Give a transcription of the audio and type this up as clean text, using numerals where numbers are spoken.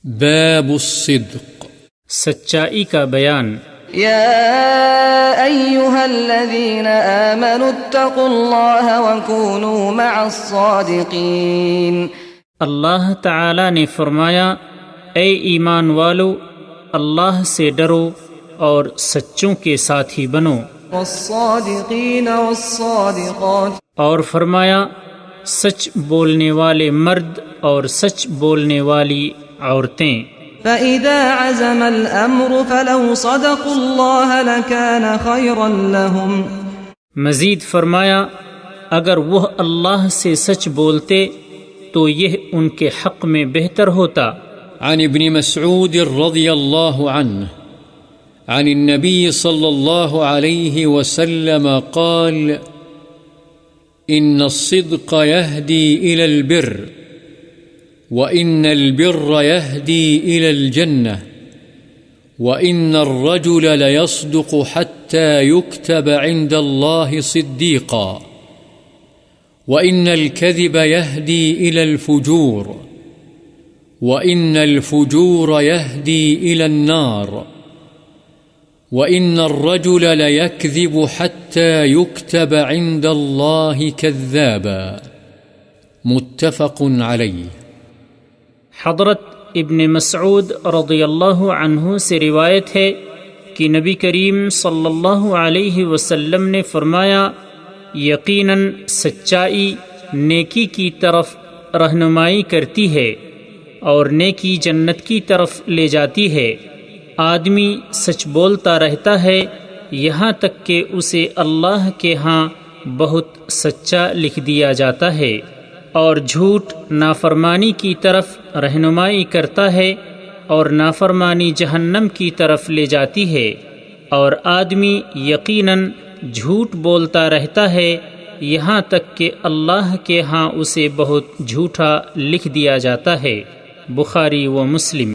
باب الصدق، سچائی کا بیان۔ يا أيها الذين آمنوا اتقوا الله وكونوا مع الصادقين۔ اللہ تعالی نے فرمایا، اے ایمان والو، اللہ سے ڈرو اور سچوں کے ساتھی بنو۔ والصادقين والصادقات۔ اور فرمایا سچ بولنے والے مرد اور سچ بولنے والی عورتیں۔ فإذا عزم الأمر فلو صدقوا الله لكان خيرا لهم۔ مزید فرمایا اگر وہ اللہ سے سچ بولتے تو یہ ان کے حق میں بہتر ہوتا۔ عن ابن مسعود رضی اللہ عنہ عن النبي صلى الله عليه وسلم قال: إن الصدق يهدي إلى البر، وإن البر يهدي إلى الجنة، وإن الرجل ليصدق حتى يكتب عند الله صديقا، وإن الكذب يهدي إلى الفجور، وإن الفجور يهدي إلى النار، وإن الرجل ليكذب حتى يكتب عند الله كذابا۔ متفق عليه۔ حضرت ابن مسعود رضی اللہ عنہ سے روایت ہے کہ نبی کریم صلی اللہ علیہ وسلم نے فرمایا، یقیناً سچائی نیکی کی طرف رہنمائی کرتی ہے اور نیکی جنت کی طرف لے جاتی ہے۔ آدمی سچ بولتا رہتا ہے یہاں تک کہ اسے اللہ کے ہاں بہت سچا لکھ دیا جاتا ہے، اور جھوٹ نافرمانی کی طرف رہنمائی کرتا ہے اور نافرمانی جہنم کی طرف لے جاتی ہے، اور آدمی یقیناً جھوٹ بولتا رہتا ہے یہاں تک کہ اللہ کے ہاں اسے بہت جھوٹا لکھ دیا جاتا ہے۔ بخاری و مسلم۔